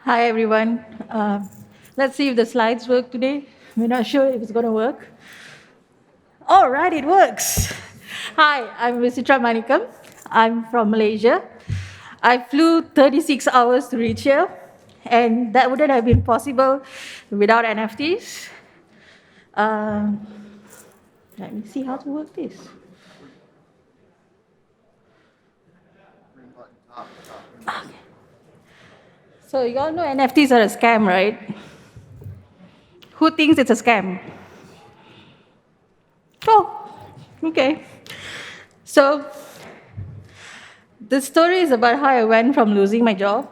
Hi, everyone. Let's see if the slides work today. We're not sure if it's going to work. All right, it works. Hi, I'm Visithra Manikam. I'm from Malaysia. I flew 36 hours to reach here, and that wouldn't have been possible without NFTs. Let me see how to work this. Okay. So you all know NFTs are a scam, right? Who thinks it's a scam? Oh, okay. So the story is about how I went from losing my job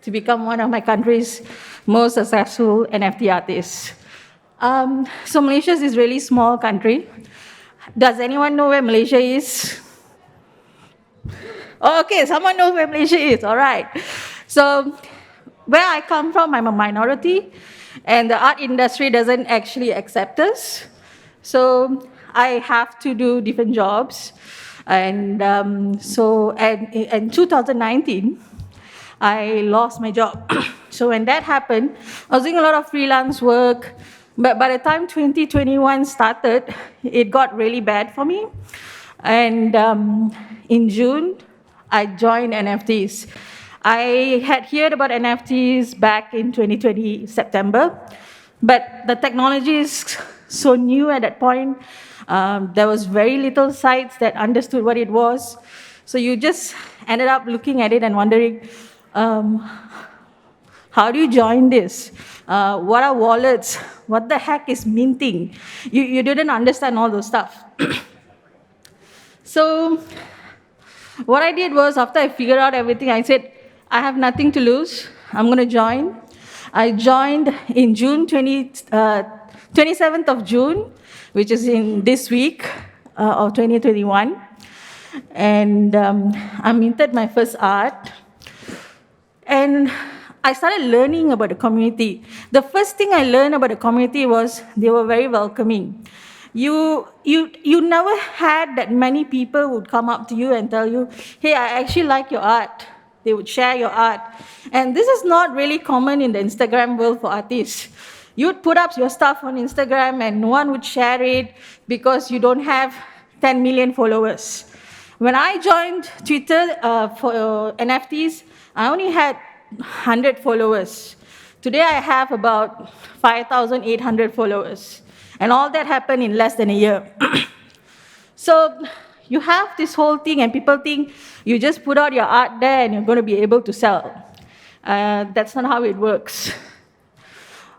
to become one of my country's most successful NFT artists. So Malaysia is this really small country. Does anyone know where Malaysia is? Oh, okay, someone knows where Malaysia is. All right. So where I come from, I'm a minority, and the art industry doesn't actually accept us. So I have to do different jobs. And in 2019, I lost my job. So when that happened, I was doing a lot of freelance work. But by the time 2021 started, it got really bad for me. And in June, I joined NFTs. I had heard about NFTs back in 2020, September, but the technology is so new at that point. There was very little sites that understood what it was. So you just ended up looking at it and wondering, how do you join this? What are wallets? What the heck is minting? You didn't understand all those stuff. So what I did was, after I figured out everything, I said, I have nothing to lose. I'm going to join. I joined in June 27th of June, which is in this week of 2021. And I minted my first art. And I started learning about the community. The first thing I learned about the community was they were very welcoming. You never had that many people would come up to you and tell you, hey, I actually like your art. They would share your art. And this is not really common in the Instagram world for artists. You'd put up your stuff on Instagram and no one would share it because you don't have 10 million followers. When I joined Twitter for NFTs, I only had 100 followers. Today I have about 5,800 followers. And all that happened in less than a year. So you have this whole thing, and people think you just put out your art there and you're going to be able to sell. That's not how it works.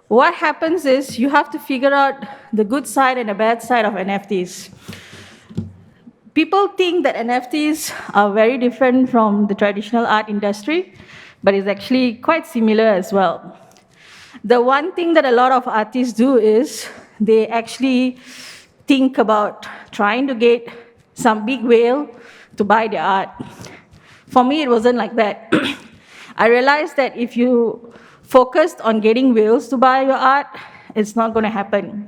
What happens is you have to figure out the good side and the bad side of NFTs. People think that NFTs are very different from the traditional art industry, but it's actually quite similar as well. The one thing that a lot of artists do is they actually think about trying to get some big whale to buy their art. For me, it wasn't like that. I realized that if you focused on getting whales to buy your art, it's not going to happen.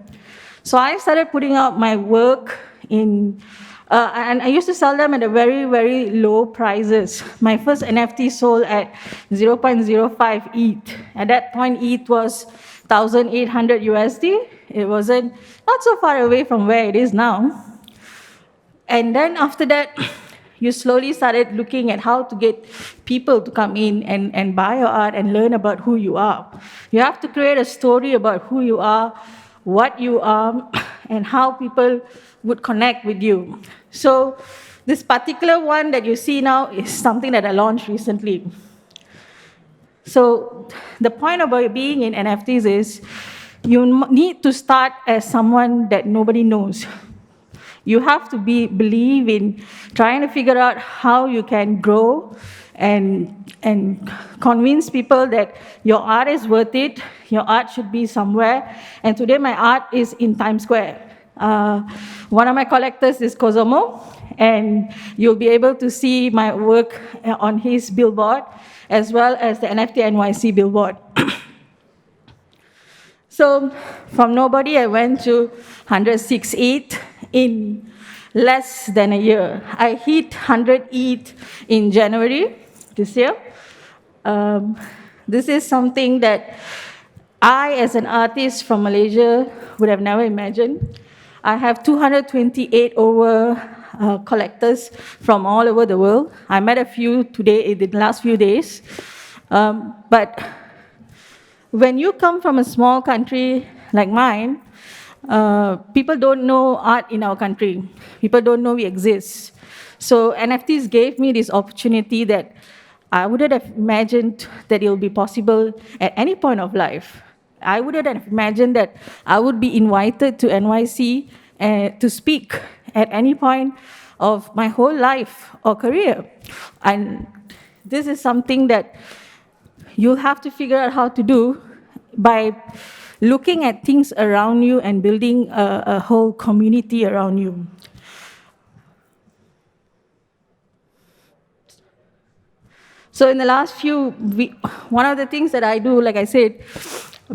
So I started putting out my work and I used to sell them at a very, very low prices. My first NFT sold at 0.05 ETH. At that point, ETH was 1,800 USD. It wasn't not so far away from where it is now. And then after that, you slowly started looking at how to get people to come in and buy your art and learn about who you are. You have to create a story about who you are, what you are, and how people would connect with you. So this particular one that you see now is something that I launched recently. So the point about being in NFTs is you need to start as someone that nobody knows. You have to believe in trying to figure out how you can grow and convince people that your art is worth it, your art should be somewhere. And today my art is in Times Square. One of my collectors is Kozomo, and you'll be able to see my work on his billboard, as well as the NFT.NYC billboard. So from nobody, I went to 106 ETH in less than a year. I hit 100 ETH in January this year. This is something that I, as an artist from Malaysia, would have never imagined. I have 228 over collectors from all over the world. I met a few today in the last few days. But when you come from a small country like mine, people don't know art in our country. People don't know we exist. So NFTs gave me this opportunity that I wouldn't have imagined that it would be possible at any point of life. I wouldn't have imagined that I would be invited to NYC to speak at any point of my whole life or career. And this is something that you have to figure out how to do by looking at things around you and building a whole community around you. So in the last few weeks, one of the things that I do, like I said,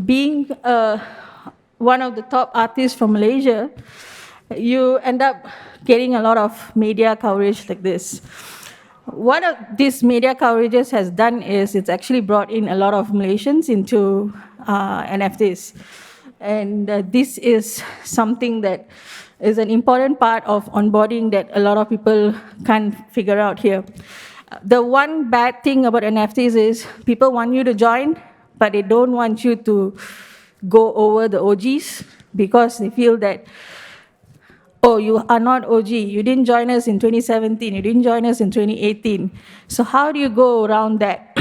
being one of the top artists from Malaysia, you end up getting a lot of media coverage like this. What this media coverages has done is it's actually brought in a lot of Malaysians into NFTs. And this is something that is an important part of onboarding that a lot of people can't figure out here. The one bad thing about NFTs is people want you to join, but they don't want you to go over the OGs because they feel that, oh, you are not OG. You didn't join us in 2017. You didn't join us in 2018. So how do you go around that?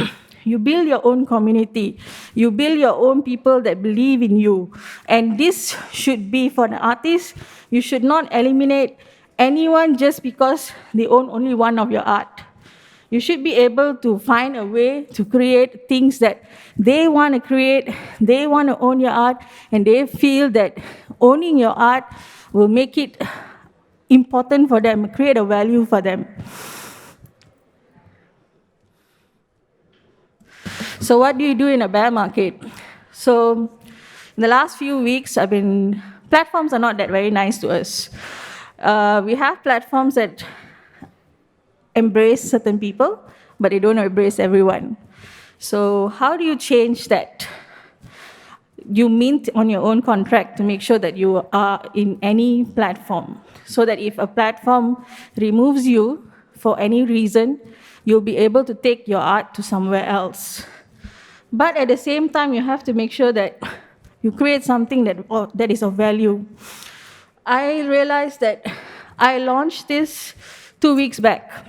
You build your own community. You build your own people that believe in you. And this should be for an artist. You should not eliminate anyone just because they own only one of your art. You should be able to find a way to create things that they want to create, they want to own your art, and they feel that owning your art will make it important for them, create a value for them. So what do you do in a bear market? So in the last few weeks, platforms are not that very nice to us. We have platforms that embrace certain people, but they don't embrace everyone. So how do you change that? You mint on your own contract to make sure that you are in any platform, so that if a platform removes you for any reason, you'll be able to take your art to somewhere else. But at the same time, you have to make sure that you create something that is of value. I realized that I launched this 2 weeks back.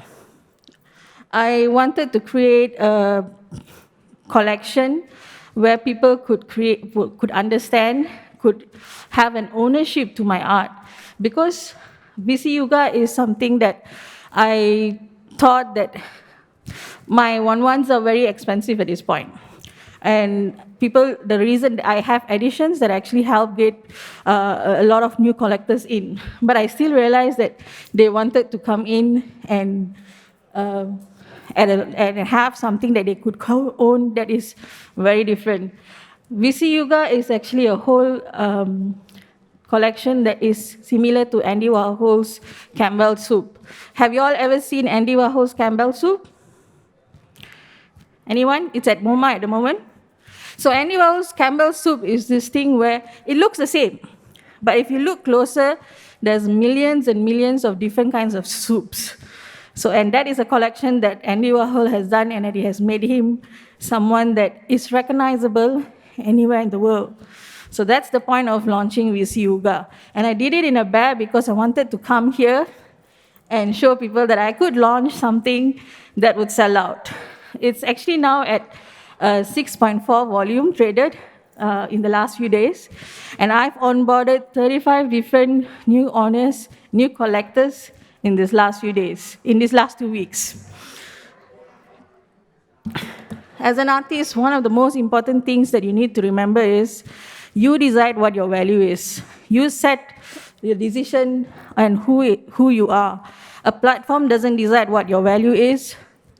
I wanted to create a collection where people could understand, could have an ownership to my art. Because VC Yuga is something that I thought that my one-ones are very expensive at this point. And the reason I have editions that actually help get a lot of new collectors in. But I still realized that they wanted to come in and have something that they could co-own that is very different. VC Yuga is actually a whole collection that is similar to Andy Warhol's Campbell soup. Have you all ever seen Andy Warhol's Campbell soup? Anyone? It's at MoMA at the moment. So Andy Warhol's Campbell soup is this thing where it looks the same. But if you look closer, there's millions and millions of different kinds of soups. And that is a collection that Andy Warhol has done, and it has made him someone that is recognizable anywhere in the world. So that's the point of launching VC Yuga. And I did it in a bear because I wanted to come here and show people that I could launch something that would sell out. It's actually now at 6.4 volume traded in the last few days. And I've onboarded 35 different new owners, new collectors, in these last few days, in these last 2 weeks. As an artist, one of the most important things that you need to remember is you decide what your value is. You set your decision and who you are. A platform doesn't decide what your value is.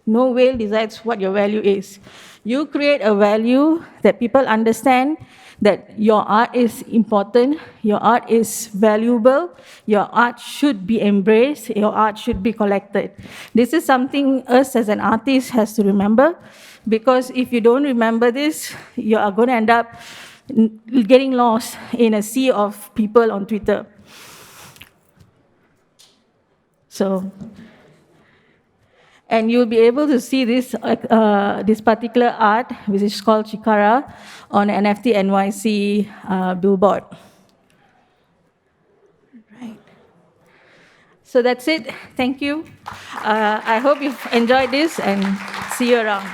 No whale decides what your value is. You create a value that people understand that your art is important, your art is valuable, your art should be embraced, your art should be collected. This is something us as an artist has to remember, because if you don't remember this, you are going to end up getting lost in a sea of people on Twitter. So, and you'll be able to see this particular art, which is called Chikara, on NFT.NYC billboard. Right. So that's it. Thank you. I hope you've enjoyed this, and see you around.